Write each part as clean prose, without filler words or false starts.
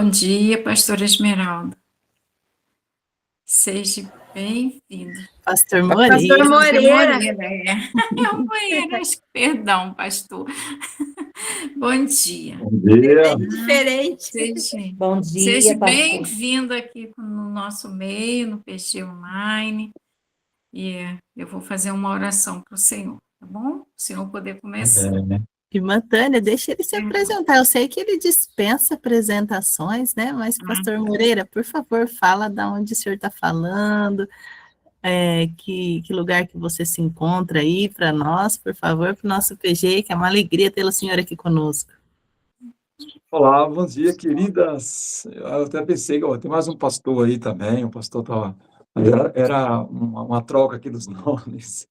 Bom dia, pastora Esmeralda. Seja bem-vindo. Pastor Pastor Moreira. Moreira. É o banheiro, acho que perdão, pastor. Bom dia. Bom dia. Diferente. Bom dia, Seja pastor. bem-vindo aqui no nosso meio, no PG Online. E eu vou fazer uma oração para o Senhor, tá bom? O Senhor poder começar. Irmã Tânia, deixa ele se apresentar. Eu sei que ele dispensa apresentações, né? Mas, pastor Moreira, por favor, fala de onde o senhor está falando, que lugar que você se encontra aí para nós, por favor, para o nosso PG, que é uma alegria tê-lo, senhor, aqui conosco. Olá, bom dia, queridas. Eu até pensei que tem mais um pastor aí também, o pastor estava... Era uma troca aqui dos nomes.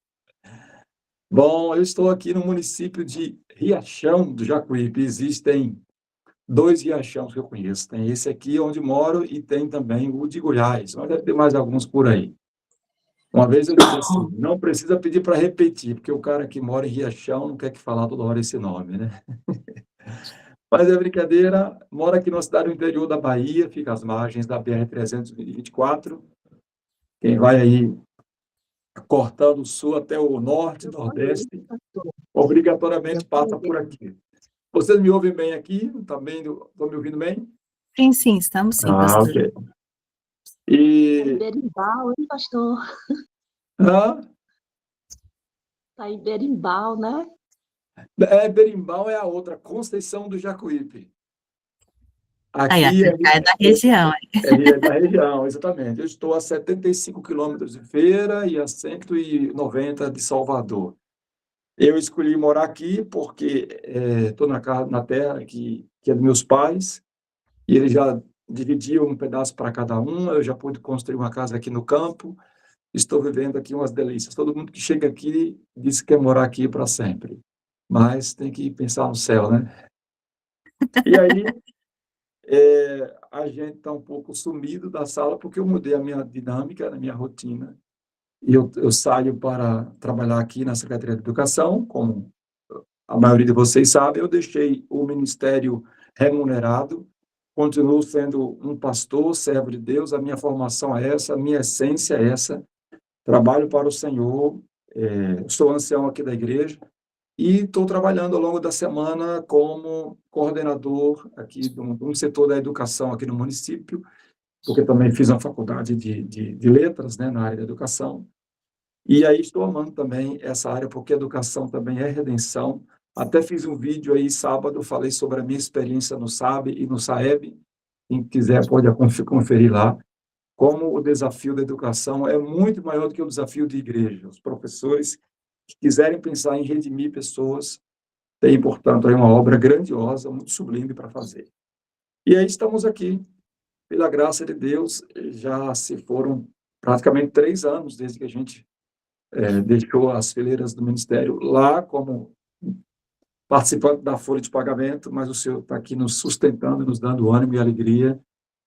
Bom, eu estou aqui no município de Riachão do Jacuípe. Existem 2 riachões que eu conheço. Tem esse aqui onde moro e tem também o de Goiás, mas deve ter mais alguns por aí. Uma vez eu disse assim, não precisa pedir para repetir, porque o cara que mora em Riachão não quer que falar toda hora esse nome, né? Mas é brincadeira, moro aqui numa cidade do interior da Bahia, fica às margens da BR-324. Quem vai aí cortando o sul até o norte, nordeste, obrigatoriamente passa por aqui. Vocês me ouvem bem aqui? Estão me ouvindo bem? Sim, estamos sim, pastor. Ok. E... Berimbau, hein, pastor? Tá em Berimbau, né? Berimbau é a outra, Conceição do Jacuípe. Aqui é da região. É da região, exatamente. Eu estou a 75 quilômetros de Feira e a 190 de Salvador. Eu escolhi morar aqui porque estou na terra que é dos meus pais, e eles já dividiam um pedaço para cada um, eu já pude construir uma casa aqui no campo, estou vivendo aqui umas delícias. Todo mundo que chega aqui diz que quer morar aqui para sempre, mas tem que pensar no céu, né? E aí... a gente está um pouco sumido da sala porque eu mudei a minha dinâmica, a minha rotina. E eu saio para trabalhar aqui na Secretaria de Educação, como a maioria de vocês sabe, eu deixei o ministério remunerado, continuo sendo um pastor, servo de Deus, a minha formação é essa, a minha essência é essa, trabalho para o Senhor, sou ancião aqui da igreja, e estou trabalhando ao longo da semana como coordenador aqui de um setor da educação aqui no município, porque também fiz uma faculdade de letras, né, na área da educação. E aí estou amando também essa área, porque a educação também é redenção. Até fiz um vídeo aí sábado, falei sobre a minha experiência no SAB e no SAEB. Quem quiser pode conferir lá. Como o desafio da educação é muito maior do que o desafio de igreja. Os professores que quiserem pensar em redimir pessoas, tem, portanto, aí uma obra grandiosa, muito sublime para fazer. E aí estamos aqui, pela graça de Deus, já se foram praticamente 3 anos desde que a gente deixou as fileiras do ministério lá como participante da folha de pagamento, mas o Senhor está aqui nos sustentando, nos dando ânimo e alegria.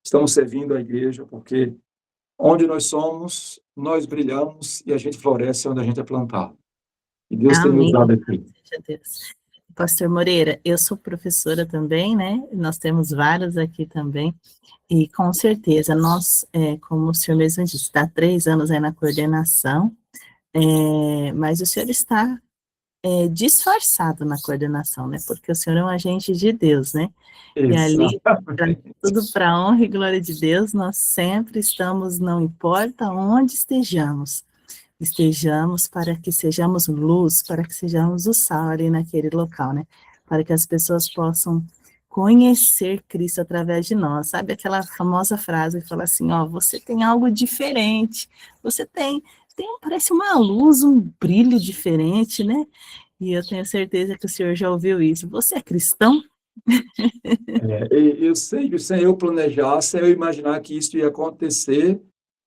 Estamos servindo a igreja, porque onde nós somos, nós brilhamos e a gente floresce onde a gente é plantado. E Deus tem nos dado aqui. Pastor Moreira, eu sou professora também, né? Nós temos vários aqui também. E com certeza, nós, como o senhor mesmo disse, está há 3 anos aí na coordenação, mas o senhor está disfarçado na coordenação, né? Porque o senhor é um agente de Deus, né? E ali, tudo para a honra e glória de Deus, nós sempre estamos, não importa onde estejamos para que sejamos luz, para que sejamos o sal ali naquele local, né? Para que as pessoas possam conhecer Cristo através de nós, sabe? Aquela famosa frase que fala assim, ó, você tem algo diferente, você parece uma luz, um brilho diferente, né? E eu tenho certeza que o senhor já ouviu isso. Você é cristão? Eu sei que sem eu planejar, sem eu imaginar que isso ia acontecer,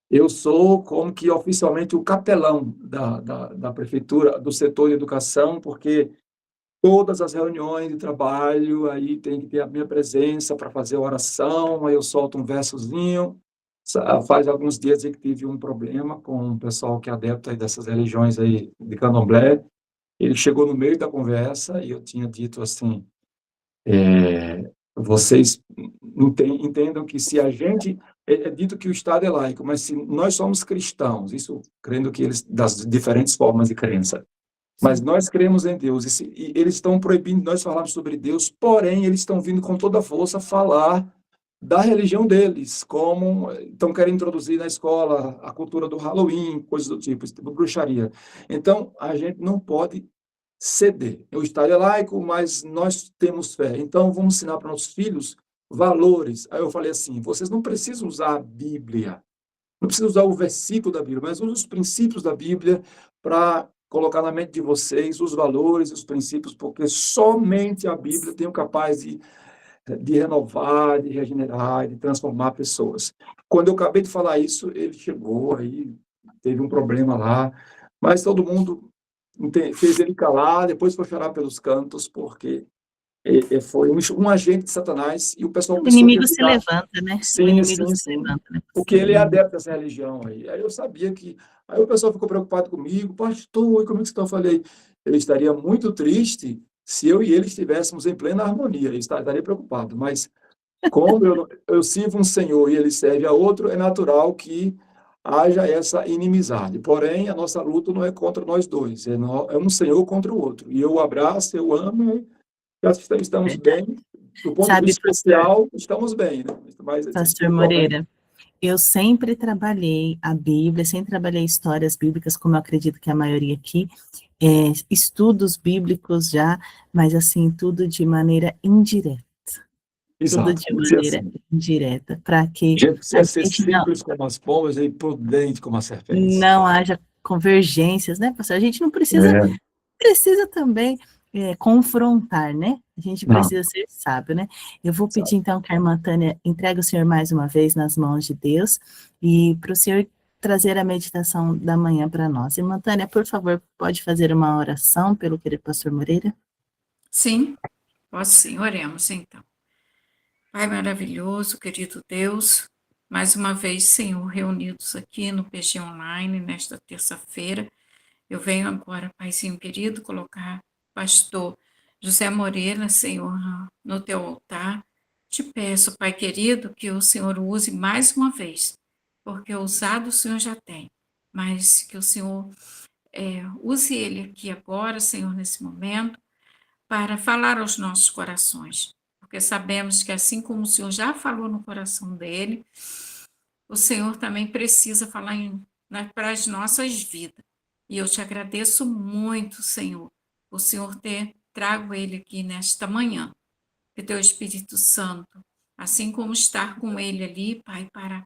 eu sou como que oficialmente o capelão da prefeitura, do setor de educação, porque todas as reuniões de trabalho, aí tem que ter a minha presença para fazer a oração, aí eu solto um versozinho. Faz alguns dias que tive um problema com o pessoal que é adepto aí dessas religiões aí de candomblé. Ele chegou no meio da conversa e eu tinha dito assim, vocês entendam que se a gente... É dito que o Estado é laico, mas se nós somos cristãos, isso crendo que eles, das diferentes formas de crença, mas nós cremos em Deus, e eles estão proibindo nós falarmos sobre Deus, porém, eles estão vindo com toda a força falar da religião deles, como estão querendo introduzir na escola a cultura do Halloween, coisas do tipo bruxaria. Então, a gente não pode ceder. O Estado é laico, mas nós temos fé. Então, vamos ensinar para nossos filhos valores. Aí eu falei assim, vocês não precisam usar a Bíblia, não precisam usar o versículo da Bíblia, mas usem os princípios da Bíblia para colocar na mente de vocês os valores, os princípios, porque somente a Bíblia tem o capaz de renovar, de regenerar, de transformar pessoas. Quando eu acabei de falar isso, ele chegou, aí teve um problema lá, mas todo mundo fez ele calar, depois foi chorar pelos cantos, porque foi um agente de Satanás, e o pessoal O pensou que inimigo ele se ia... levanta, né? O Sim, inimigo sim, se sim. levanta, né? Porque ele é adepto dessa religião aí. Aí eu sabia que... Aí o pessoal ficou preocupado comigo. Pastor, como é que você está? Eu falei, ele estaria muito triste se eu e ele estivéssemos em plena harmonia. Ele estaria preocupado. Mas como eu sirvo um Senhor e ele serve a outro, é natural que haja essa inimizade. Porém, a nossa luta não é contra nós dois. É um Senhor contra o outro. E eu o abraço, eu amo, e acho que estamos Verdade. bem. Do ponto de Sabe, vista social, estamos bem, né? Mas Pastor espiritualmente... Moreira, eu sempre trabalhei a Bíblia, sempre trabalhei histórias bíblicas, como eu acredito que a maioria aqui, estudos bíblicos já, mas assim, tudo de maneira indireta. Tudo Exato, de tem que ser maneira assim. indireta, para que A gente a precisa ser gente simples como as pombas e prudente como as serpentes. não haja convergências, né, pastor? A gente não precisa É, também confrontar, né? A gente não, precisa ser sábio, né? Eu vou sabe? pedir então que a irmã Tânia entregue o senhor mais uma vez nas mãos de Deus e para o senhor trazer a meditação da manhã para nós. Irmã Tânia, por favor, pode fazer uma oração pelo querido pastor Moreira? Sim, posso sim, oremos então. Pai maravilhoso, querido Deus, mais uma vez, Senhor, reunidos aqui no PG Online, nesta terça-feira, eu venho agora, Paizinho querido, colocar pastor José Moreira, Senhor, no teu altar. Te peço, Pai querido, que o Senhor o use mais uma vez, porque usado o Senhor já tem, mas que o Senhor use ele aqui agora, Senhor, nesse momento, para falar aos nossos corações, porque sabemos que assim como o Senhor já falou no coração dele, o Senhor também precisa falar para as nossas vidas. E eu te agradeço muito, Senhor, por Senhor ter trago ele aqui nesta manhã. Que teu Espírito Santo, assim como estar com ele ali, Pai, para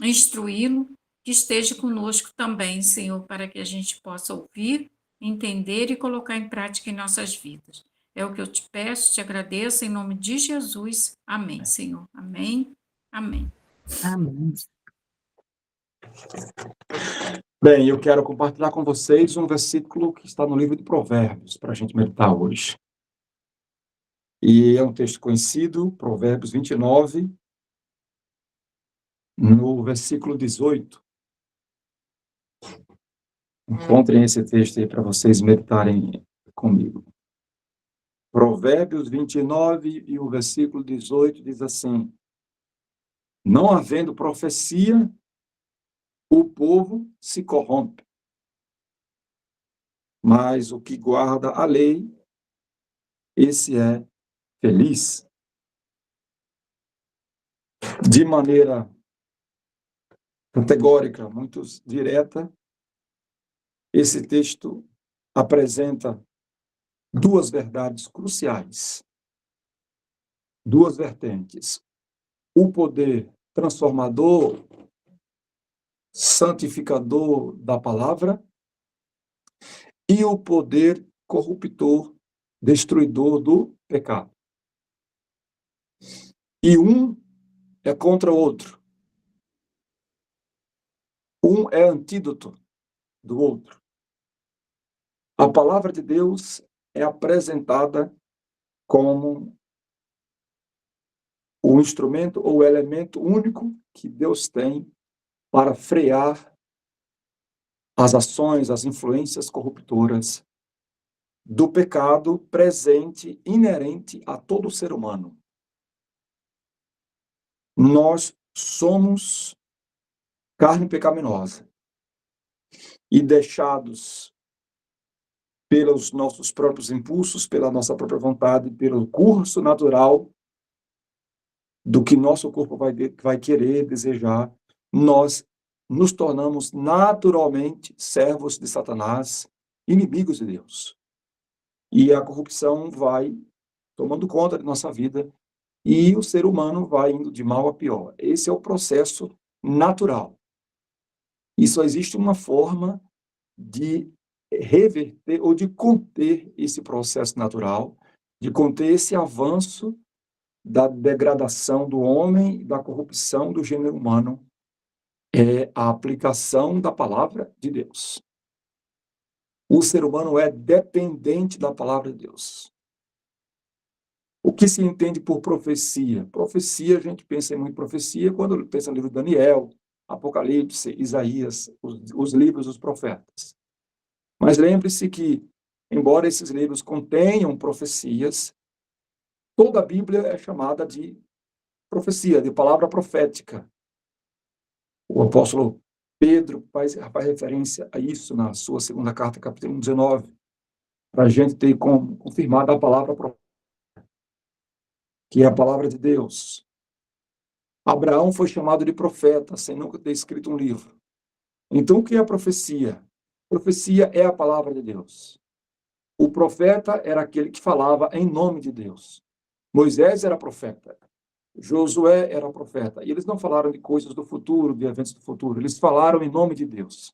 instruí-lo, que esteja conosco também, Senhor, para que a gente possa ouvir, entender e colocar em prática em nossas vidas. É o que eu te peço, te agradeço, em nome de Jesus. Amém, Senhor. Amém. Amém. Amém. Bem, eu quero compartilhar com vocês um versículo que está no livro de Provérbios, para a gente meditar hoje. E é um texto conhecido, Provérbios 29, no versículo 18. Encontrem esse texto aí para vocês meditarem comigo. Provérbios 29 e o versículo 18 diz assim: não havendo profecia, o povo se corrompe, mas o que guarda a lei, esse é feliz. De maneira categórica, muito direta, esse texto apresenta duas verdades cruciais, duas vertentes: o poder transformador, santificador da palavra, e o poder corruptor, destruidor do pecado. E um é contra o outro. Um é antídoto do outro. A palavra de Deus é apresentada como o instrumento ou o elemento único que Deus tem para frear as ações, as influências corruptoras do pecado presente, inerente a todo ser humano. nós somos carne pecaminosa e deixados pelos nossos próprios impulsos, pela nossa própria vontade, pelo curso natural do que nosso corpo vai querer, desejar, nós nos tornamos naturalmente servos de Satanás, inimigos de Deus. E a corrupção vai tomando conta de nossa vida e o ser humano vai indo de mal a pior. Esse é o processo natural. E só existe uma forma de reverter ou de conter esse processo natural, de conter esse avanço da degradação do homem, da corrupção do gênero humano, é a aplicação da palavra de Deus. O ser humano é dependente da palavra de Deus. O que se entende por profecia? Profecia, a gente pensa em muito profecia quando pensa no livro de Daniel, Apocalipse, Isaías, os livros dos profetas. Mas lembre-se que, embora esses livros contenham profecias, toda a Bíblia é chamada de profecia, de palavra profética. O apóstolo Pedro faz referência a isso na sua segunda carta, capítulo 19, para a gente ter confirmado a palavra profética, que é a palavra de Deus. Abraão foi chamado de profeta, sem nunca ter escrito um livro. Então, o que é a profecia? Profecia é a palavra de Deus. O profeta era aquele que falava em nome de Deus. Moisés era profeta. Josué era profeta. E eles não falaram de coisas do futuro, de eventos do futuro. Eles falaram em nome de Deus.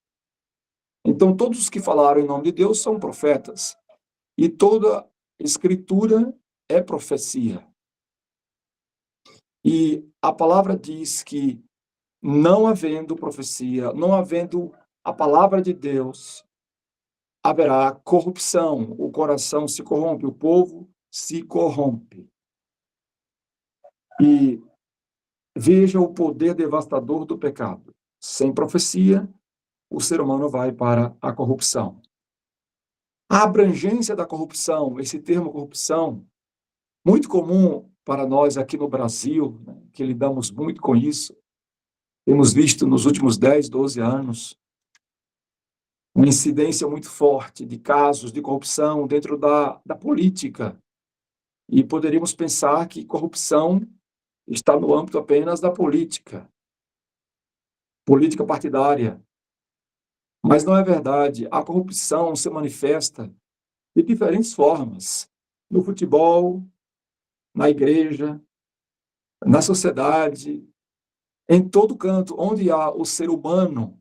Então, todos os que falaram em nome de Deus são profetas. E toda escritura é profecia. E a palavra diz que, não havendo profecia, não havendo a palavra de Deus, haverá corrupção. O coração se corrompe, o povo se corrompe. E veja o poder devastador do pecado. Sem profecia, o ser humano vai para a corrupção. A abrangência da corrupção, esse termo corrupção, muito comum para nós aqui no Brasil, né, que lidamos muito com isso. Temos visto nos últimos 10, 12 anos uma incidência muito forte de casos de corrupção dentro da política. E poderíamos pensar que corrupção está no âmbito apenas da política partidária. Mas não é verdade. A corrupção se manifesta de diferentes formas. No futebol, na igreja, na sociedade, em todo canto. Onde há o ser humano,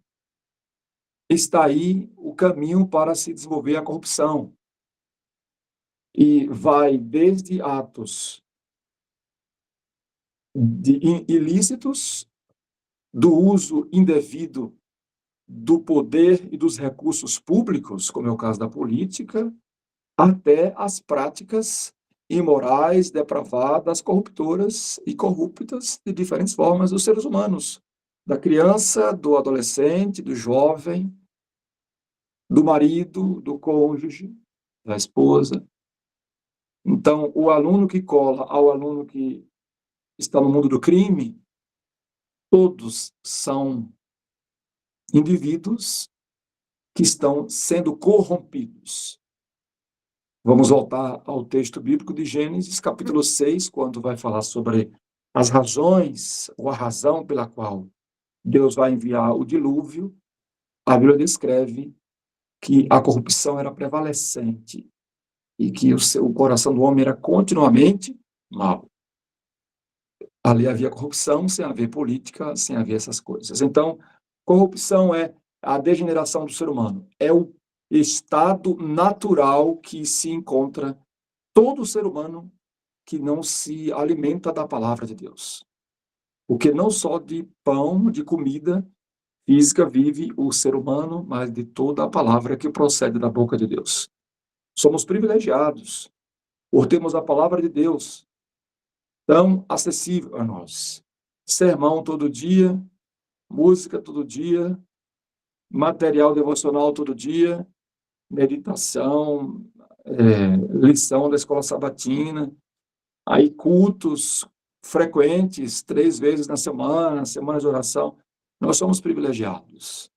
está aí o caminho para se desenvolver a corrupção. E vai desde atos ilícitos, do uso indevido do poder e dos recursos públicos, como é o caso da política, até as práticas imorais, depravadas, corruptoras e corruptas de diferentes formas dos seres humanos, da criança, do adolescente, do jovem, do marido, do cônjuge, da esposa. Então, o aluno que cola ao aluno que está no mundo do crime, todos são indivíduos que estão sendo corrompidos. Vamos voltar ao texto bíblico de Gênesis, capítulo 6, quando vai falar sobre as razões, ou a razão pela qual Deus vai enviar o dilúvio. A Bíblia descreve que a corrupção era prevalecente e que o coração do homem era continuamente mau. Ali havia corrupção, sem haver política, sem haver essas coisas. Então, corrupção é a degeneração do ser humano. É o estado natural que se encontra todo ser humano que não se alimenta da palavra de Deus. Porque não só de pão, de comida física vive o ser humano, mas de toda a palavra que procede da boca de Deus. Somos privilegiados por termos a palavra de Deus tão acessível a nós. Sermão todo dia, música todo dia, material devocional todo dia, meditação, lição da escola sabatina, aí cultos frequentes, 3 vezes na semana, semana de oração, nós somos privilegiados.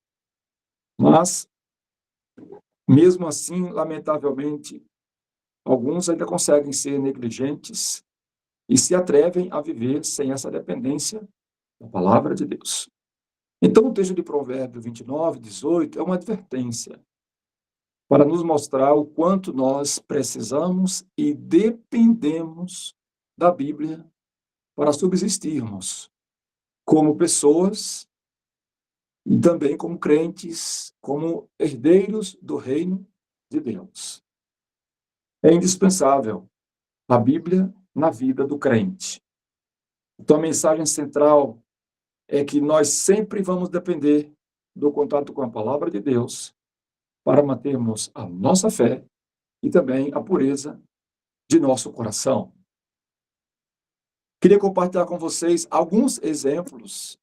Mas, mesmo assim, lamentavelmente, alguns ainda conseguem ser negligentes e se atrevem a viver sem essa dependência da palavra de Deus. Então, o texto de Provérbios 29, 18 é uma advertência para nos mostrar o quanto nós precisamos e dependemos da Bíblia para subsistirmos como pessoas e também como crentes, como herdeiros do reino de Deus. É indispensável a Bíblia na vida do crente. Então, a mensagem central é que nós sempre vamos depender do contato com a palavra de Deus para mantermos a nossa fé e também a pureza de nosso coração. Queria compartilhar com vocês alguns exemplos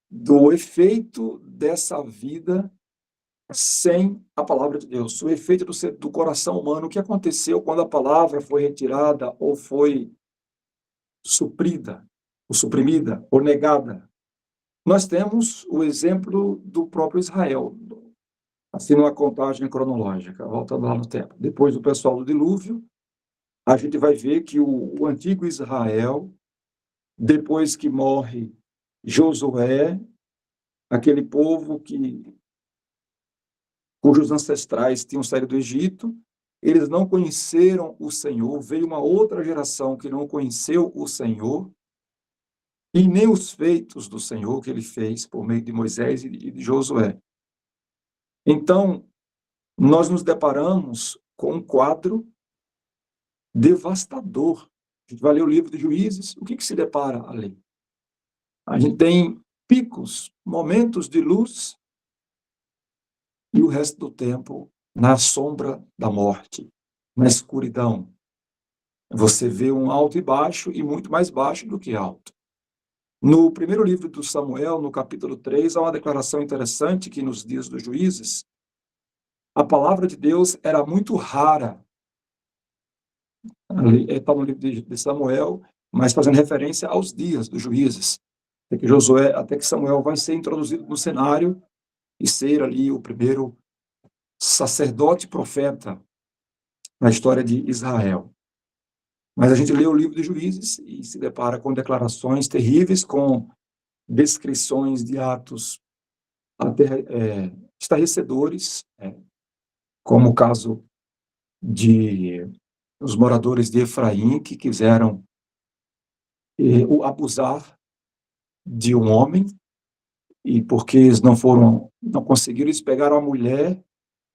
do efeito dessa vida sem a palavra de Deus, o efeito do coração humano, o que aconteceu quando a palavra foi retirada ou foi suprida, ou suprimida, ou negada. Nós temos o exemplo do próprio Israel, assim numa contagem cronológica, voltando lá no tempo. Depois do pessoal do dilúvio, a gente vai ver que o antigo Israel, depois que morre Josué, aquele povo cujos ancestrais tinham saído do Egito, eles não conheceram o Senhor, veio uma outra geração que não conheceu o Senhor, e nem os feitos do Senhor que ele fez por meio de Moisés e de Josué. Então, nós nos deparamos com um quadro devastador. A gente vai ler o livro de Juízes, o que se depara ali? A gente tem picos, momentos de luz, e o resto do tempo na sombra da morte, na escuridão. Você vê um alto e baixo, e muito mais baixo do que alto. No primeiro livro do Samuel, no capítulo 3, há uma declaração interessante que nos dias dos Juízes, a palavra de Deus era muito rara. Está no livro de Samuel, mas fazendo referência aos dias dos Juízes. Até que Samuel vai ser introduzido no cenário e ser ali o primeiro sacerdote profeta na história de Israel. Mas a gente lê o livro de Juízes e se depara com declarações terríveis, com descrições de atos até estarrecedores, como o caso de os moradores de Efraim, que quiseram abusar de um homem, e porque eles não conseguiram, eles pegaram a mulher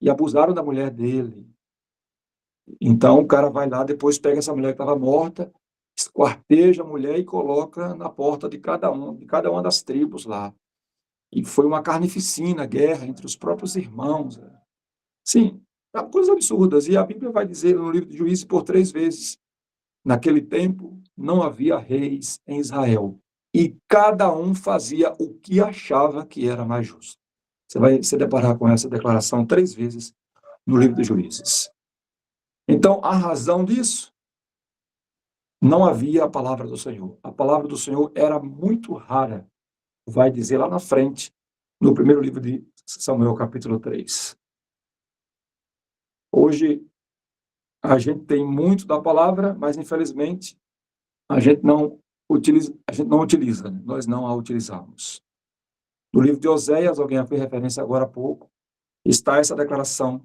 e abusaram da mulher dele. Então, o cara vai lá, depois pega essa mulher que estava morta, esquarteja a mulher e coloca na porta de cada uma das tribos lá. E foi uma carnificina, guerra entre os próprios irmãos. Sim, coisas absurdas. E a Bíblia vai dizer no livro de Juízes por 3 vezes, naquele tempo não havia reis em Israel, e cada um fazia o que achava que era mais justo. Você vai se deparar com essa declaração 3 vezes no livro de Juízes. Então, a razão disso, não havia a palavra do Senhor. A palavra do Senhor era muito rara, vai dizer lá na frente, no primeiro livro de Samuel, capítulo 3. Hoje, a gente tem muito da palavra, mas, infelizmente, a gente não utiliza, nós não a utilizamos. No livro de Oséias, alguém fez referência agora há pouco, está essa declaração.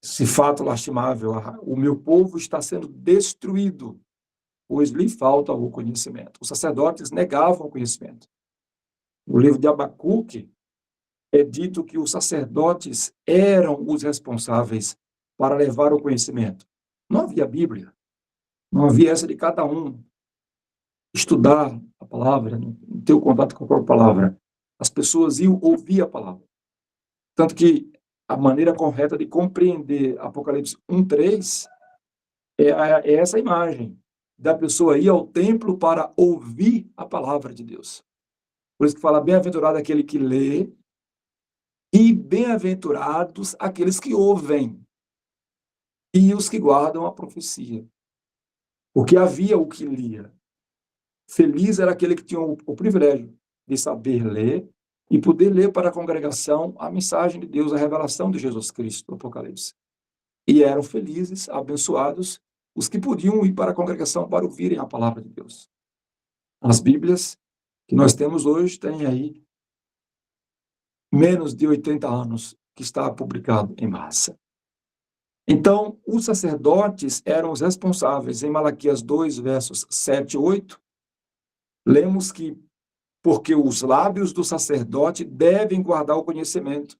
Esse fato lastimável, o meu povo está sendo destruído, pois lhe falta o conhecimento. Os sacerdotes negavam o conhecimento. No livro de Abacuque, é dito que os sacerdotes eram os responsáveis para levar o conhecimento. Não havia Bíblia, não havia essa de cada um estudar a palavra, ter o contato com a própria palavra. As pessoas iam ouvir a palavra. Tanto que a maneira correta de compreender Apocalipse 1:3 é essa imagem da pessoa ir ao templo para ouvir a palavra de Deus. Por isso que fala, bem-aventurado aquele que lê e bem-aventurados aqueles que ouvem e os que guardam a profecia. porque havia o que lia. Feliz era aquele que tinha o privilégio de saber ler e poder ler para a congregação a mensagem de Deus, a revelação de Jesus Cristo, do Apocalipse. E eram felizes, abençoados, os que podiam ir para a congregação para ouvirem a palavra de Deus. As Bíblias que nós temos hoje têm aí menos de 80 anos que está publicado em massa. Então, os sacerdotes eram os responsáveis. Em Malaquias 2, versos 7 e 8, lemos que porque os lábios do sacerdote devem guardar o conhecimento,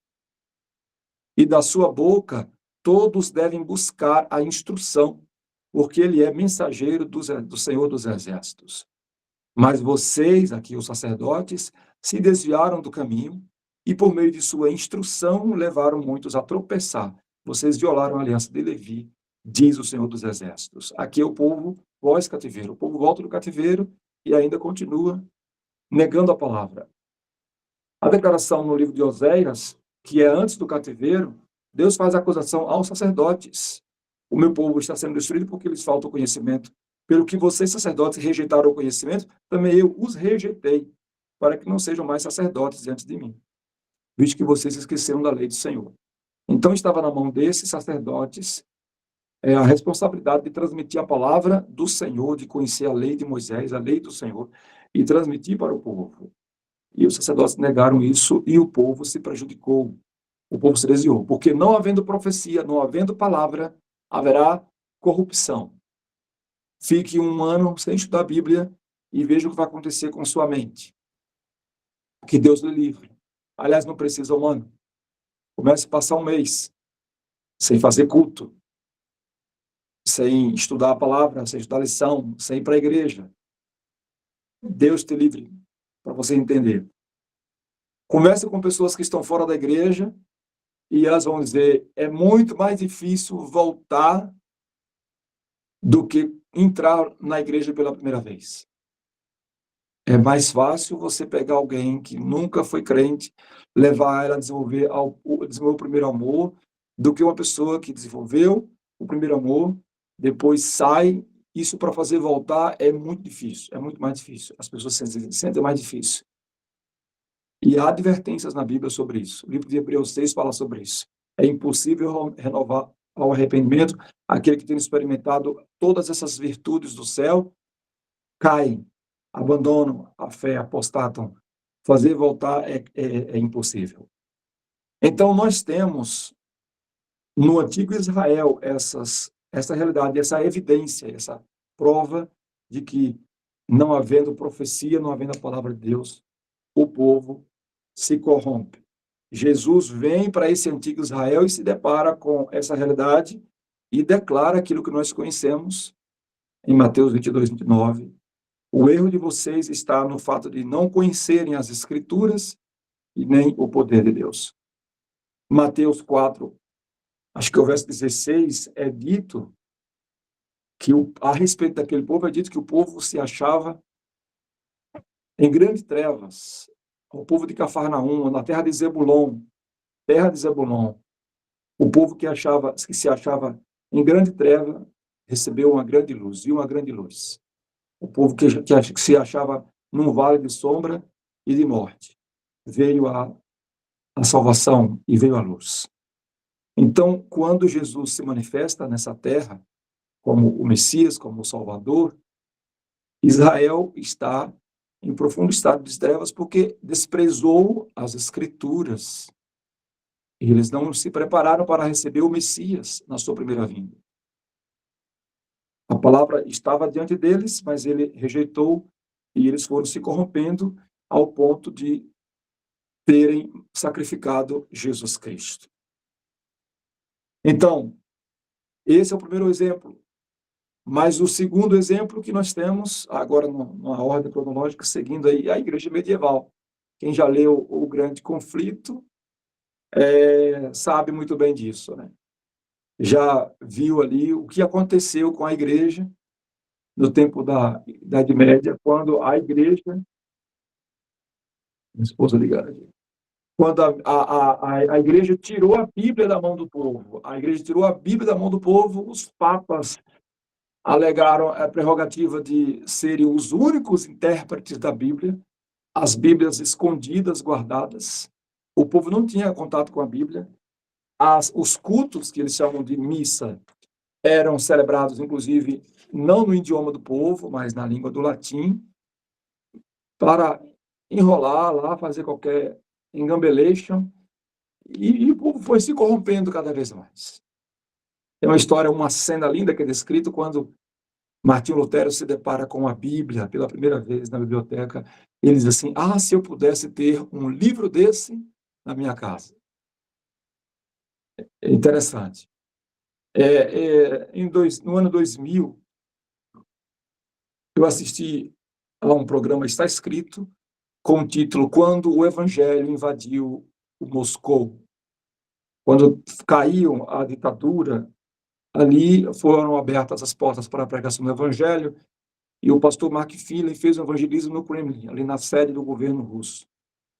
e da sua boca todos devem buscar a instrução, porque ele é mensageiro do Senhor dos Exércitos. Mas vocês, aqui os sacerdotes, se desviaram do caminho e, por meio de sua instrução, levaram muitos a tropeçar. Vocês violaram a aliança de Levi, diz o Senhor dos Exércitos. Aqui é o povo pós-cativeiro. O povo volta do cativeiro e ainda continua negando a palavra. A declaração no livro de Oséias, que é antes do cativeiro, Deus faz acusação aos sacerdotes. O meu povo está sendo destruído porque lhes falta o conhecimento. Pelo que vocês, sacerdotes, rejeitaram o conhecimento, também eu os rejeitei, para que não sejam mais sacerdotes diante de mim, visto que vocês esqueceram da lei do Senhor. Então estava na mão desses sacerdotes a responsabilidade de transmitir a palavra do Senhor, de conhecer a lei de Moisés, a lei do Senhor, e transmitir para o povo. E os sacerdotes negaram isso e o povo se prejudicou. O povo se desviou, porque não havendo profecia, não havendo palavra, haverá corrupção. Fique um ano sem estudar a Bíblia e veja o que vai acontecer com sua mente. Que Deus lhe livre. Aliás, não precisa um ano. Comece a passar um mês sem fazer culto, sem estudar a palavra, sem estudar a lição, sem ir para a igreja. Deus te livre, para você entender. Comece com pessoas que estão fora da igreja e elas vão dizer, é muito mais difícil voltar do que entrar na igreja pela primeira vez. É mais fácil você pegar alguém que nunca foi crente, levar ela a desenvolver o primeiro amor, do que uma pessoa que desenvolveu o primeiro amor, depois sai. Isso para fazer voltar é muito difícil, é muito mais difícil. As pessoas sentem mais difícil. E há advertências na Bíblia sobre isso. O livro de Hebreus 6 fala sobre isso. É impossível renovar ao arrependimento. Aquele que tem experimentado todas essas virtudes do céu, caem, abandonam a fé, apostatam. Fazer voltar é impossível. Então, nós temos no antigo Israel essa realidade, essa evidência, essa prova de que, não havendo profecia, não havendo a palavra de Deus, o povo se corrompe. Jesus vem para esse antigo Israel e se depara com essa realidade e declara aquilo que nós conhecemos em Mateus 22, 29. O erro de vocês está no fato de não conhecerem as Escrituras e nem o poder de Deus. Mateus 4, acho que o verso 16, é dito que a respeito daquele povo, é dito que o povo se achava em grandes trevas. O povo de Cafarnaum, na terra de Zebulon, o povo que se achava em grande treva, recebeu uma grande luz, viu uma grande luz. O povo que se achava num vale de sombra e de morte, veio a salvação e veio a luz. Então, quando Jesus se manifesta nessa terra, como o Messias, como o Salvador, Israel está em profundo estado de trevas porque desprezou as Escrituras. Eles não se prepararam para receber o Messias na sua primeira vinda. A palavra estava diante deles, mas ele rejeitou e eles foram se corrompendo ao ponto de terem sacrificado Jesus Cristo. Então, esse é o primeiro exemplo. Mas o segundo exemplo que nós temos, agora numa ordem cronológica, seguindo aí a igreja medieval. Quem já leu O Grande Conflito sabe muito bem disso, né? Já viu ali o que aconteceu com a igreja no tempo da Idade Média, quando a igreja... Minha esposa ligada aqui. Quando a igreja tirou a Bíblia da mão do povo. A igreja tirou a Bíblia da mão do povo, os papas alegaram a prerrogativa de serem os únicos intérpretes da Bíblia, as Bíblias escondidas, guardadas. O povo não tinha contato com a Bíblia. Os cultos, que eles chamam de missa, eram celebrados, inclusive, não no idioma do povo, mas na língua do latim, para enrolar lá, fazer qualquer engambelation, e o povo foi se corrompendo cada vez mais. Tem uma história, uma cena linda que é descrita quando Martinho Lutero se depara com a Bíblia pela primeira vez na biblioteca. Ele diz assim: se eu pudesse ter um livro desse na minha casa. É interessante. No ano 2000, eu assisti a um programa Está Escrito, com o título Quando o Evangelho Invadiu o Moscou. Quando caiu a ditadura, ali foram abertas as portas para a pregação do Evangelho, e o pastor Mark Finley fez o evangelismo no Kremlin, ali na sede do governo russo.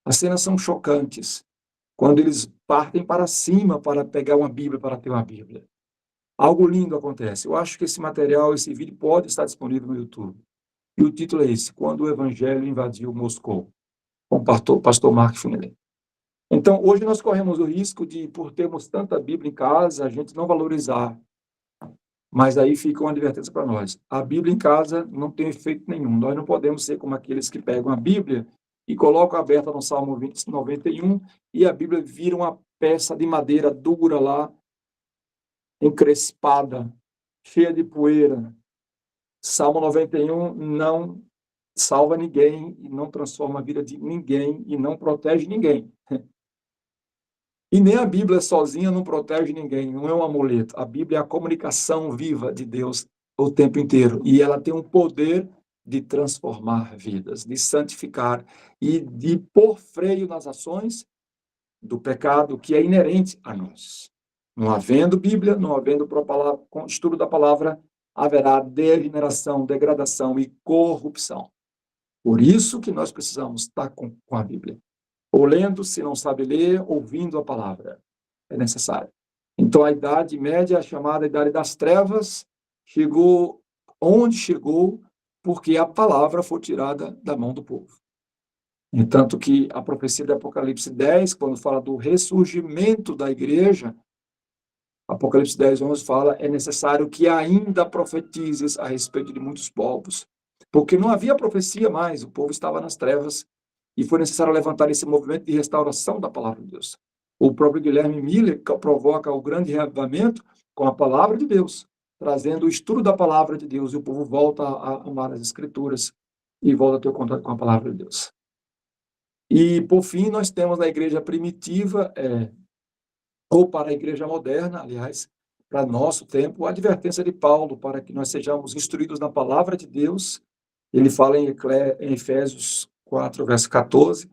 As cenas são chocantes, quando eles partem para cima para pegar uma Bíblia, para ter uma Bíblia. Algo lindo acontece. Eu acho que esse material, esse vídeo pode estar disponível no YouTube. E o título é esse: Quando o Evangelho Invadiu Moscou, com o pastor Mark Finley. Então, hoje nós corremos o risco de, por termos tanta Bíblia em casa, a gente não valorizar. Mas aí fica uma advertência para nós. A Bíblia em casa não tem efeito nenhum. Nós não podemos ser como aqueles que pegam a Bíblia e colocam aberta no Salmo 91 e a Bíblia vira uma peça de madeira dura lá, encrespada, cheia de poeira. Salmo 91 não salva ninguém e não transforma a vida de ninguém e não protege ninguém. E nem a Bíblia sozinha não protege ninguém, não é um amuleto. A Bíblia é a comunicação viva de Deus o tempo inteiro. E ela tem um poder de transformar vidas, de santificar e de pôr freio nas ações do pecado que é inerente a nós. Não havendo Bíblia, não havendo estudo da palavra, haverá degeneração, degradação e corrupção. Por isso que nós precisamos estar com a Bíblia. Ou lendo, se não sabe ler, ouvindo a palavra. É necessário. Então, a Idade Média, a chamada Idade das Trevas, chegou onde chegou, porque a palavra foi tirada da mão do povo. Entanto que a profecia do Apocalipse 10, quando fala do ressurgimento da igreja, Apocalipse 10, 11 fala: é necessário que ainda profetizes a respeito de muitos povos. Porque não havia profecia mais, o povo estava nas trevas, e foi necessário levantar esse movimento de restauração da palavra de Deus. O próprio Guilherme Miller provoca o grande reavivamento com a palavra de Deus, trazendo o estudo da palavra de Deus, e o povo volta a amar as Escrituras e volta a ter contato com a palavra de Deus. E, por fim, nós temos na igreja primitiva, ou para a igreja moderna, aliás, para nosso tempo, a advertência de Paulo para que nós sejamos instruídos na palavra de Deus. Ele fala em Efésios 4, verso 14,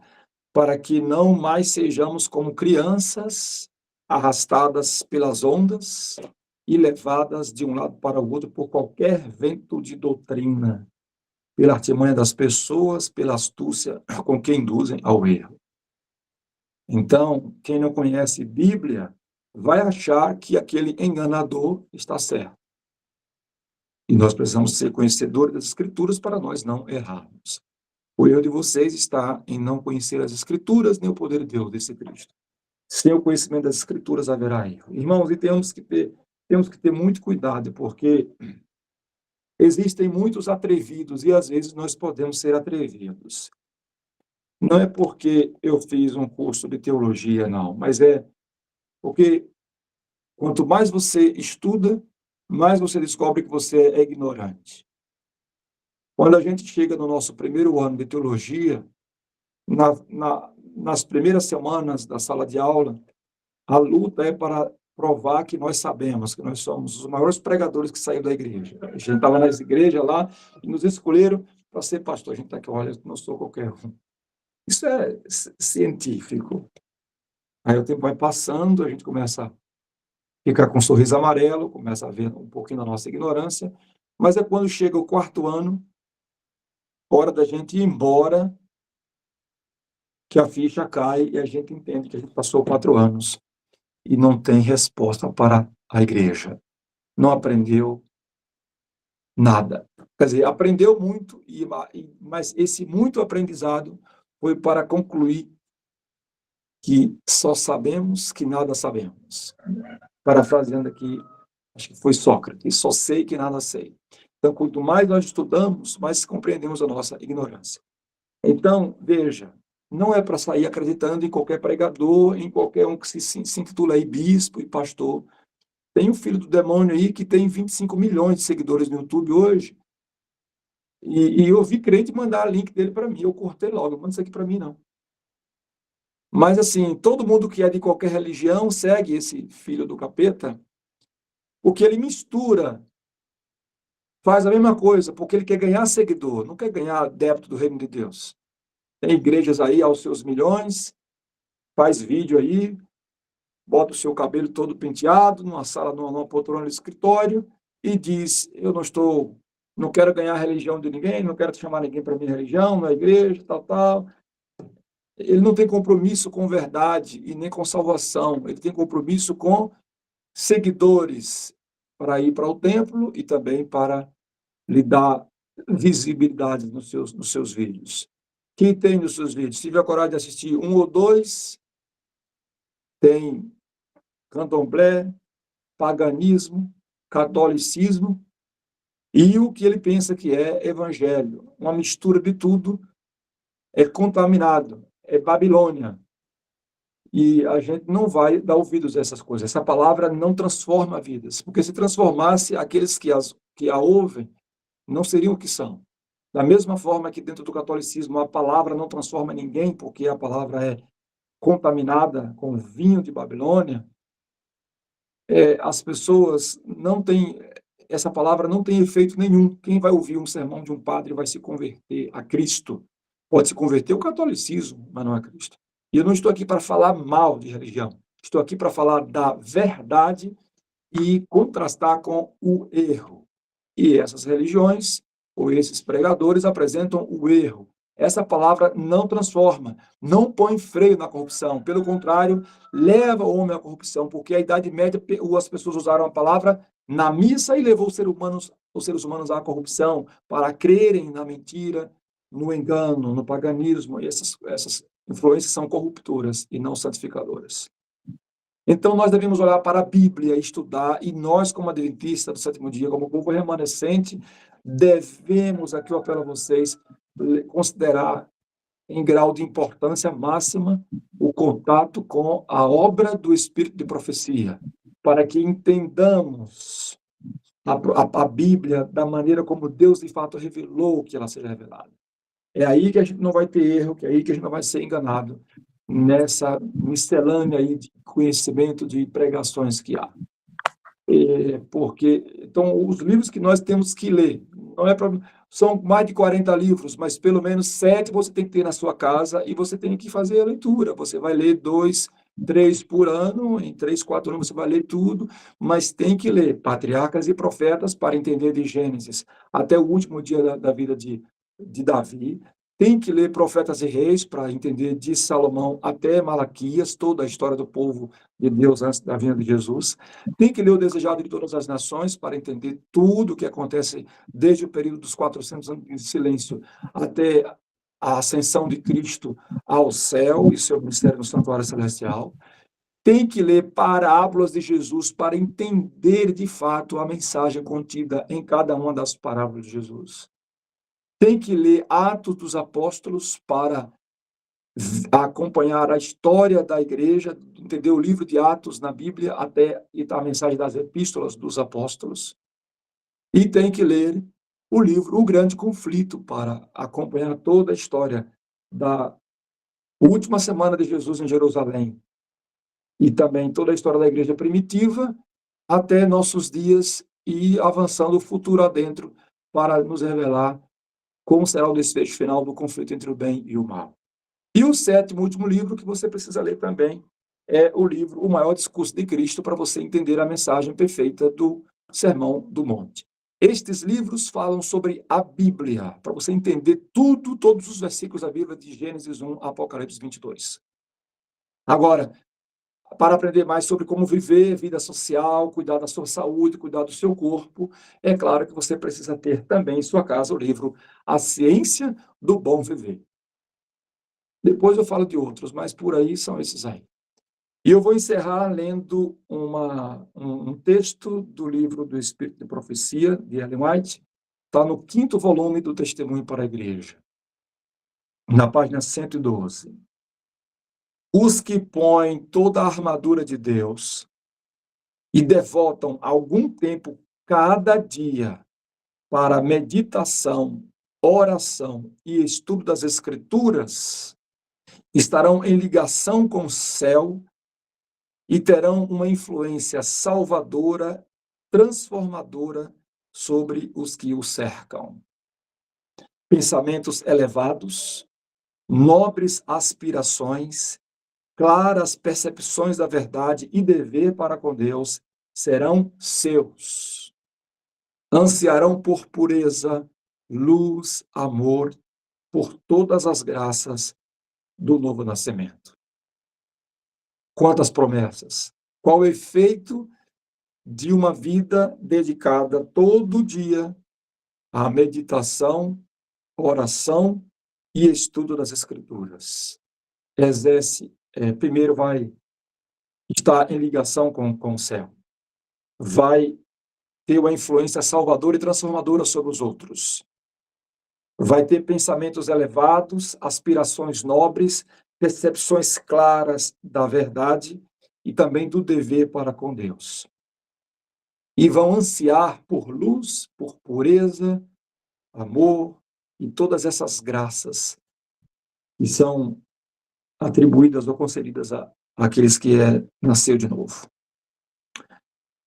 para que não mais sejamos como crianças arrastadas pelas ondas e levadas de um lado para o outro por qualquer vento de doutrina, pela artimanha das pessoas, pela astúcia com que induzem ao erro. Então, quem não conhece Bíblia vai achar que aquele enganador está certo. E nós precisamos ser conhecedores das Escrituras para nós não errarmos. O erro de vocês está em não conhecer as Escrituras nem o poder de Deus desse Cristo. Sem o conhecimento das Escrituras haverá erro. Irmãos, e temos que ter muito cuidado, porque existem muitos atrevidos e às vezes nós podemos ser atrevidos. Não é porque eu fiz um curso de teologia, não, mas é porque quanto mais você estuda, mais você descobre que você é ignorante. Quando a gente chega no nosso primeiro ano de teologia, nas primeiras semanas da sala de aula, a luta é para provar que nós sabemos, que nós somos os maiores pregadores que saíram da igreja. A gente estava nas igrejas lá e nos escolheram para ser pastor. A gente está aqui, olha, eu não sou qualquer um. Isso é científico. Aí o tempo vai passando, a gente começa a ficar com um sorriso amarelo, começa a ver um pouquinho da nossa ignorância, mas é quando chega o quarto ano, hora da gente ir embora, que a ficha cai e a gente entende que a gente passou 4 anos e não tem resposta para a igreja. Não aprendeu, nada. Quer dizer, aprendeu muito, mas esse muito aprendizado foi para concluir que só sabemos que nada sabemos. Parafraseando aqui, acho que foi Sócrates, só sei que nada sei. Então, quanto mais nós estudamos, mais compreendemos a nossa ignorância. Então, veja, não é para sair acreditando em qualquer pregador, em qualquer um que se intitula aí bispo e pastor. Tem um filho do demônio aí que tem 25 milhões de seguidores no YouTube hoje, e eu vi crente mandar o link dele para mim, eu cortei logo, não manda isso aqui para mim, não. Mas, assim, todo mundo que é de qualquer religião segue esse filho do capeta, porque ele mistura, faz a mesma coisa, porque ele quer ganhar seguidor, não quer ganhar adepto do reino de Deus. Tem igrejas aí aos seus milhões, faz vídeo aí, bota o seu cabelo todo penteado, numa sala, numa poltrona no escritório, e diz, eu não quero ganhar a religião de ninguém, não quero chamar ninguém para minha religião, na igreja, tal. Ele não tem compromisso com verdade e nem com salvação, ele tem compromisso com seguidores para ir para o templo e também para lhe dar visibilidade nos seus vídeos. Quem tem nos seus vídeos? Se tiver coragem de assistir um ou dois, tem candomblé, paganismo, catolicismo e o que ele pensa que é evangelho. Uma mistura de tudo, é contaminado, é Babilônia. E a gente não vai dar ouvidos a essas coisas. Essa palavra não transforma vidas, porque se transformasse, aqueles que a ouvem não seriam o que são. Da mesma forma que dentro do catolicismo a palavra não transforma ninguém, porque a palavra é contaminada com o vinho de Babilônia, as pessoas não têm, essa palavra não tem efeito nenhum. Quem vai ouvir um sermão de um padre vai se converter a Cristo. Pode se converter ao catolicismo, mas não a Cristo. E eu não estou aqui para falar mal de religião. Estou aqui para falar da verdade e contrastar com o erro. E essas religiões, ou esses pregadores, apresentam o erro. Essa palavra não transforma, não põe freio na corrupção. Pelo contrário, leva o homem à corrupção, porque a Idade Média as pessoas usaram a palavra na missa e levou os seres humanos à corrupção, para crerem na mentira, no engano, no paganismo. E essas influências são corruptoras e não santificadoras. Então, nós devemos olhar para a Bíblia, estudar, e nós, como adventistas do sétimo dia, como povo remanescente, devemos, aqui eu apelo a vocês, considerar em grau de importância máxima o contato com a obra do Espírito de profecia, para que entendamos a Bíblia da maneira como Deus, de fato, revelou que ela seja revelada. É aí que a gente não vai ter erro, que é aí que a gente não vai ser enganado, nessa miscelânea aí de conhecimento, de pregações que há. Então, os livros que nós temos que ler, são mais de 40 livros, mas pelo menos 7 você tem que ter na sua casa e você tem que fazer a leitura. Você vai ler 2, 3 por ano, em 3, 4 anos você vai ler tudo, mas tem que ler Patriarcas e Profetas para entender de Gênesis até o último dia da vida de Davi. Tem que ler Profetas e Reis para entender de Salomão até Malaquias, toda a história do povo de Deus antes da vinda de Jesus. Tem que ler O Desejado de Todas as Nações para entender tudo o que acontece desde o período dos 400 anos de silêncio até a ascensão de Cristo ao céu e seu ministério no santuário celestial. Tem que ler parábolas de Jesus para entender de fato a mensagem contida em cada uma das parábolas de Jesus. Tem que ler Atos dos Apóstolos para acompanhar a história da igreja, entender o livro de Atos na Bíblia até a mensagem das epístolas dos apóstolos. E tem que ler o livro O Grande Conflito para acompanhar toda a história da última semana de Jesus em Jerusalém e também toda a história da igreja primitiva até nossos dias e avançando o futuro adentro para nos revelar como será o desfecho final do conflito entre o bem e o mal. E o 7º, último livro que você precisa ler também é o livro O Maior Discurso de Cristo, para você entender a mensagem perfeita do Sermão do Monte. Estes livros falam sobre a Bíblia, para você entender todos os versículos da Bíblia, de Gênesis 1 a Apocalipse 22. Agora, para aprender mais sobre como viver vida social, cuidar da sua saúde, cuidar do seu corpo, é claro que você precisa ter também em sua casa o livro A Ciência do Bom Viver. Depois eu falo de outros, mas por aí são esses aí. E eu vou encerrar lendo um texto do livro do Espírito de Profecia, de Ellen White, está no 5º volume do Testemunho para a Igreja, na página 112. Os que põem toda a armadura de Deus e devotam algum tempo cada dia para meditação, oração e estudo das Escrituras, estarão em ligação com o céu e terão uma influência salvadora, transformadora sobre os que o cercam. Pensamentos elevados, nobres aspirações, claras percepções da verdade e dever para com Deus serão seus. Ansiarão por pureza, luz, amor, por todas as graças do novo nascimento. Quantas promessas! Qual o efeito de uma vida dedicada todo dia à meditação, oração e estudo das Escrituras? Primeiro vai estar em ligação com o céu. Vai ter uma influência salvadora e transformadora sobre os outros. Vai ter pensamentos elevados, aspirações nobres, percepções claras da verdade e também do dever para com Deus. E vão ansiar por luz, por pureza, amor e todas essas graças que são atribuídas ou concedidas àqueles que nasceu de novo.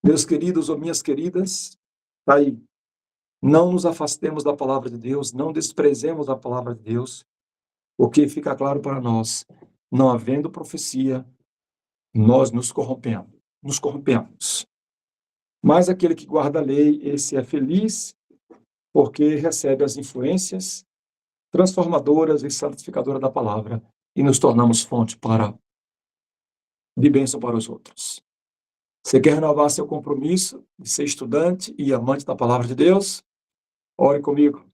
Meus queridos ou minhas queridas, tá aí. Não nos afastemos da palavra de Deus, não desprezemos a palavra de Deus, porque fica claro para nós, não havendo profecia, nós nos corrompemos. Mas aquele que guarda a lei, esse é feliz, porque recebe as influências transformadoras e santificadoras da palavra, e nos tornamos fonte de bênção para os outros. Você quer renovar seu compromisso de ser estudante e amante da palavra de Deus? Ore comigo.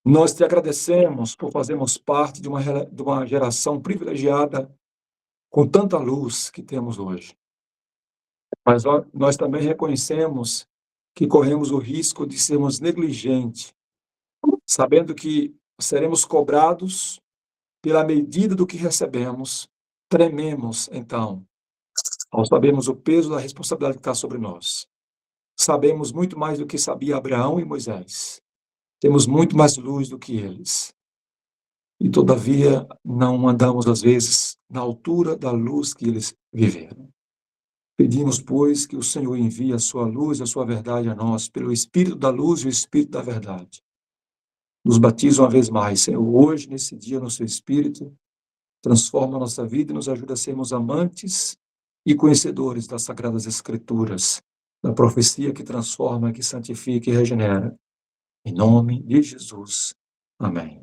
Nós te agradecemos por fazermos parte de uma geração privilegiada com tanta luz que temos hoje. Mas nós também reconhecemos que corremos o risco de sermos negligentes, sabendo que seremos cobrados pela medida do que recebemos. Trememos, então, ao sabermos o peso da responsabilidade que está sobre nós. Sabemos muito mais do que sabia Abraão e Moisés. Temos muito mais luz do que eles. E, todavia, não andamos, às vezes, na altura da luz que eles viveram. Pedimos, pois, que o Senhor envie a sua luz e a sua verdade a nós, pelo Espírito da luz e o Espírito da verdade. Nos batiza uma vez mais, Senhor, hoje, nesse dia, no seu Espírito, transforma a nossa vida e nos ajuda a sermos amantes e conhecedores das Sagradas Escrituras, da profecia que transforma, que santifica e regenera. Em nome de Jesus. Amém.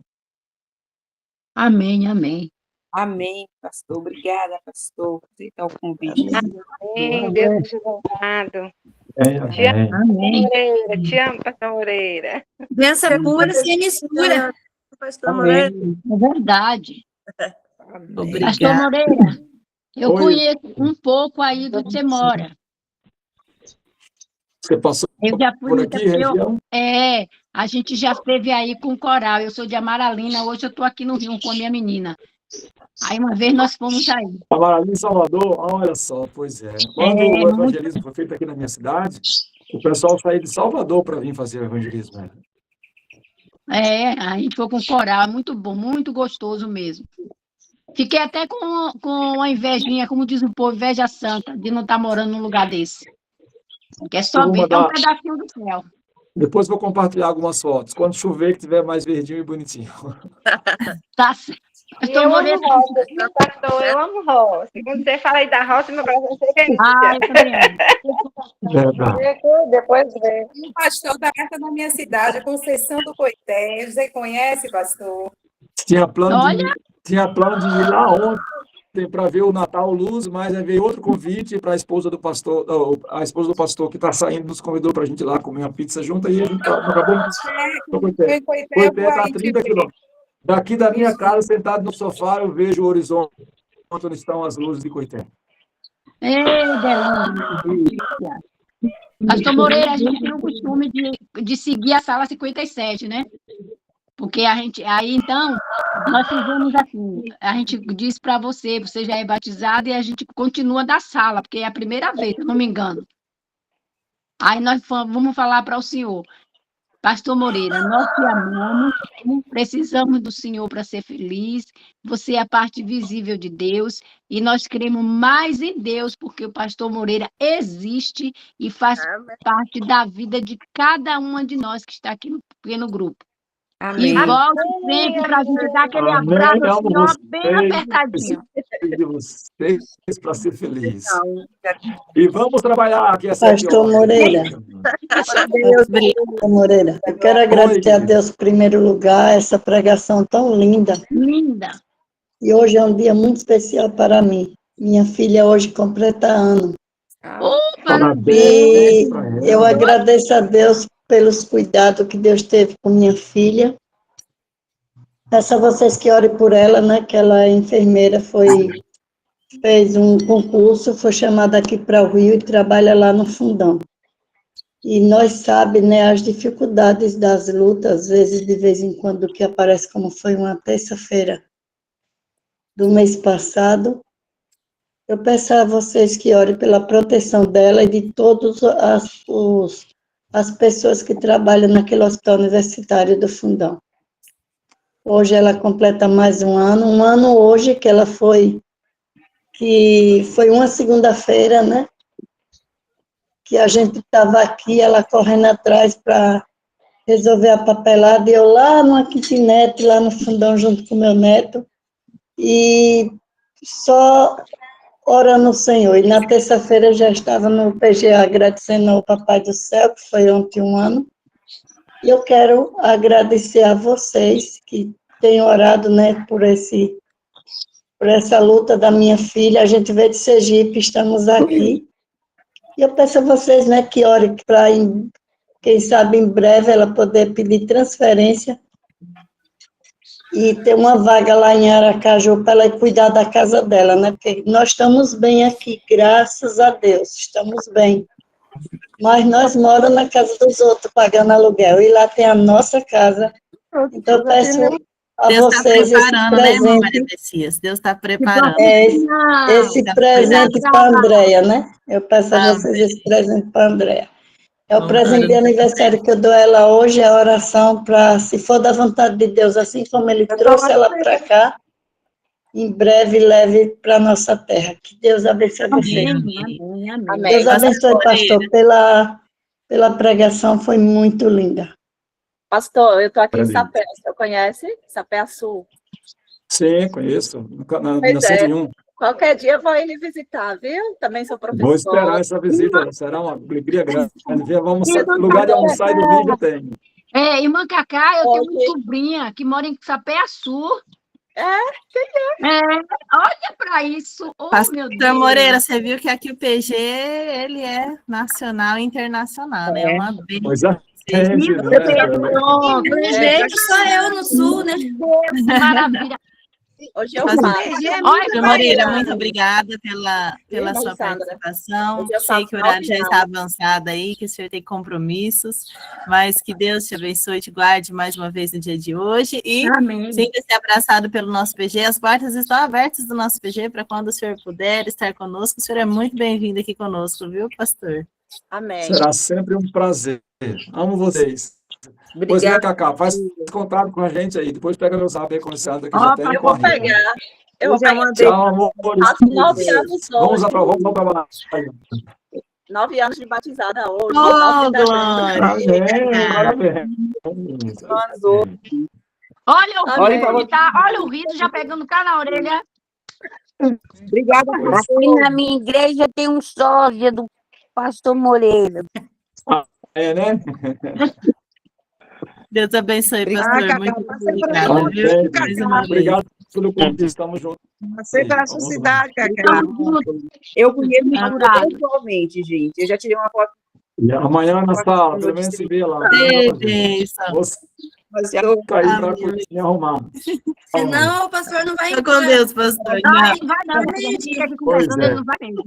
Amém, amém. Amém, pastor. Obrigada, pastor, por aceitar o convite. Amém. Deus te louvado. Te amo, Amém. Moreira. Te amo, pastor Moreira. Benção pura sem mistura. Pastor Moreira. É verdade. Pastor Obrigada. Moreira, eu Oi. conheço um pouco aí do que você mora. Você passou Eu já fui por no aqui, teu. região? A gente já esteve aí com o coral. Eu sou de Amaralina, hoje eu estou aqui no Rio com a minha menina. Aí uma vez nós fomos aí. Amaralina, Salvador, olha só, pois é. Quando o evangelismo foi feito aqui na minha cidade, o pessoal saiu de Salvador para vir fazer o evangelismo. Né? A gente foi com o coral, muito bom, muito gostoso mesmo. Fiquei até com uma invejinha, como diz o povo, inveja santa, de não estar morando num lugar desse. Porque é só Eu vou ver, é um mandar- pedacinho do céu. Depois vou compartilhar algumas fotos. Quando chover, que tiver mais verdinho e bonitinho. Tá certo. E Pastor eu Moreira, amo roça, viu, pastor? Eu amo roça. Quando você fala aí da roça, meu coração chega em eu também amo. Verdade. depois vem. Um pastor da Arca na minha cidade, Conceição do Coité. Você conhece, pastor? Tinha plano Olha. de ir lá ontem. para ver o Natal Luz, mas veio outro convite para a esposa do pastor, que está saindo, nos convidou para a gente ir lá comer uma pizza junto, e a gente acabou no Coité. Em Coité, eu Coité vou está a aí te 30 ver. quilômetros. Daqui da minha Isso. casa, sentado no sofá, eu vejo o horizonte onde estão as luzes de Coité. Ei, delícia. Pastor Moreira, a gente tem o costume de seguir a sala 57, né? Porque aí então, nós fizemos assim, a gente diz para você já é batizado e a gente continua da sala, porque é a primeira vez, se eu não me engano. Aí nós vamos falar para o senhor, Pastor Moreira, nós te amamos, precisamos do senhor para ser feliz, você é a parte visível de Deus, e nós cremos mais em Deus, porque o Pastor Moreira existe e faz parte da vida de cada uma de nós que está aqui no pequeno grupo. Amém. E volte sempre para a gente dar aquele abraço, Amo senhor, vocês. bem apertadinho. De vocês para ser feliz. E vamos trabalhar aqui essa Pastor Moreira. Pastor Moreira, eu quero agradecer a Deus em primeiro lugar, essa pregação tão linda. Linda. E hoje é um dia muito especial para mim. Minha filha hoje completa ano. Parabéns. E eu agradeço a Deus pelos cuidados que Deus teve com minha filha. Peço a vocês que orem por ela, né? Que ela é enfermeira, fez um concurso, foi chamada aqui para o Rio e trabalha lá no Fundão. E nós sabemos, né, as dificuldades das lutas, às vezes, de vez em quando, que aparece, como foi uma terça-feira do mês passado. Eu peço a vocês que orem pela proteção dela e de todas as pessoas que trabalham naquele hospital universitário do Fundão. Hoje ela completa mais um ano hoje que ela que foi uma segunda-feira, né, que a gente estava aqui, ela correndo atrás para resolver a papelada, e eu lá numa kitnet, lá no Fundão, junto com meu neto, e só orando ao Senhor. E na terça-feira eu já estava no PGA agradecendo ao Papai do Céu, que foi ontem um ano, e eu quero agradecer a vocês que têm orado, né, por essa luta da minha filha. A gente veio de Sergipe, estamos aqui. E eu peço a vocês, né, que orem para, quem sabe, em breve ela poder pedir transferência e ter uma vaga lá em Aracaju para ela cuidar da casa dela, né? Porque nós estamos bem aqui, graças a Deus, estamos bem. Mas nós moramos na casa dos outros, pagando aluguel, e lá tem a nossa casa. Então, eu peço a Deus vocês está esse preparando, né, irmã Maria presente. Messias? Deus está preparando. Esse presente para a Andréia, né? Eu peço a vocês esse presente para a Andréia. É o presente de aniversário que eu dou a ela hoje, a oração para, se for da vontade de Deus, assim como Ele trouxe ela para cá, em breve leve para a nossa terra. Que Deus abençoe vocês. Amém. Deus abençoe, pastor, pela pregação, foi muito linda. Pastor, eu estou aqui em Parabéns. Sapé, o senhor conhece? Sapé Sul. Sim, conheço. Na Pois é. 101. Qualquer dia eu vou ir lhe visitar, viu? Também sou professora. Vou esperar essa visita, será uma alegria grande. Vamos, lugar de almoçar e dormir já tem. Irmã Cacá, eu tenho uma sobrinha que mora em Sapé-Açu. Olha para isso. Oh, meu Pastor Deus. Moreira, você viu que aqui o PG, ele é nacional e internacional, né? É uma bênção. Pois é. Gente, só eu no sul, né? Maravilha. Hoje eu Pastor falo. Pastor Moreira, muito obrigada pela sua participação. Hoje eu Sei que o horário já 9 está avançado aí, que o senhor tem compromissos, mas que Deus te abençoe e te guarde mais uma vez no dia de hoje. E Amém. sinta-se abraçado pelo nosso PG. As portas estão abertas do nosso PG para quando o senhor puder estar conosco. O senhor é muito bem-vindo aqui conosco, viu, pastor? Amém. Será sempre um prazer. Amo vocês. Pois é, Cacá, faz contato com a gente aí. Depois pega meu zap aí com esse ano que já tem. Eu vou pegar. Eu vou pegar. Tchau, amores. Faço 9 anos Vamos hoje. trabalhar. 9 anos de batizada hoje. Oh, 9 de glória! Parabéns. Olha o Amém. riso, olha o riso já pegando cá na orelha. Obrigada, Aqui na minha igreja tem um sósia do pastor Moreira. É, né? Deus abençoe, pastor. Muito obrigada, viu? Mais uma vez. Obrigado Tudo bom, estamos juntos. Você da sua cidade, Cacá. Eu conheço pessoalmente, gente. Eu já tirei uma foto. E amanhã na sala, pelo menos se vê lá. Você Mas aí para me arrumar. não, o pastor não vai Fica com Deus, pastor. Vai não, fica aqui conversando, ele não vai mesmo.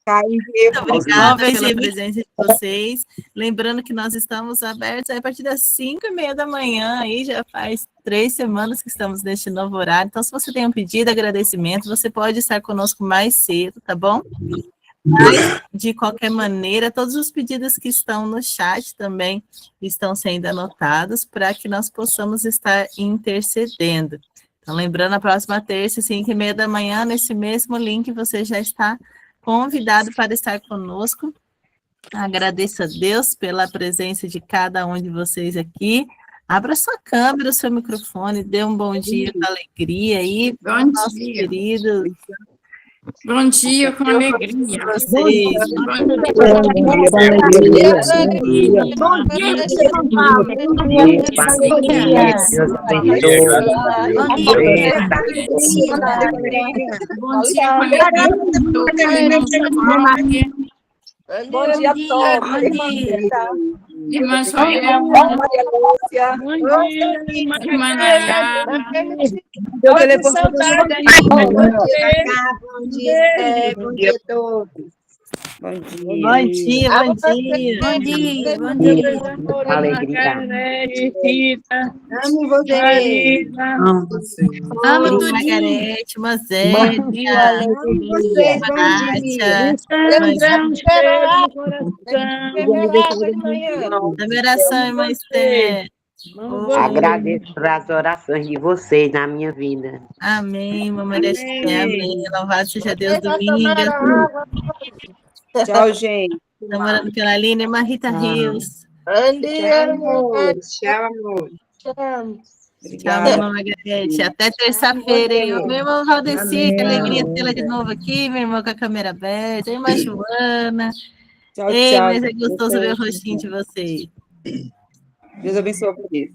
Muito obrigada pela presença de vocês. Lembrando que nós estamos abertos a partir das 5h30 da manhã, aí já faz 3 semanas que estamos neste novo horário. Então, se você tem um pedido, agradecimento, você pode estar conosco mais cedo, tá bom? Mas, de qualquer maneira, todos os pedidos que estão no chat também estão sendo anotados para que nós possamos estar intercedendo. Então, lembrando, a próxima terça, 5h30 da manhã, nesse mesmo link, você já está convidado para estar conosco. Agradeço a Deus pela presença de cada um de vocês aqui. Abra sua câmera, o seu microfone, dê um bom dia com alegria aí para os nossos queridos. Bom dia com alegria. Vocês. Bom dia a todos. Irmã Joelma. Maria Lúcia. Irmã Nayara. Bom dia, bom dia a todos. Bom dia, bom dia. Bom dia, bom dia. Alegria. Amo você. Amo Margarete, Mazé, Vocês, bom dia. Numeração, irmã Esther. Agradeço pelas orações de vocês na minha vida. Amém, mamãe Esther, amém. Louvado seja Deus, Dominga. Tchau, gente. Namorando pela Aline, irmã Rita Rios. Bom dia, amor. Tchau, amor. Tchau, irmã Margarete. Até terça-feira, hein? Meu irmão Valdeci, que alegria tê-la de novo aqui, meu irmão com a câmera aberta, irmã Joana. Tchau, Ei, tchau. mas é gostoso ver o rostinho de vocês. Deus abençoe vocês.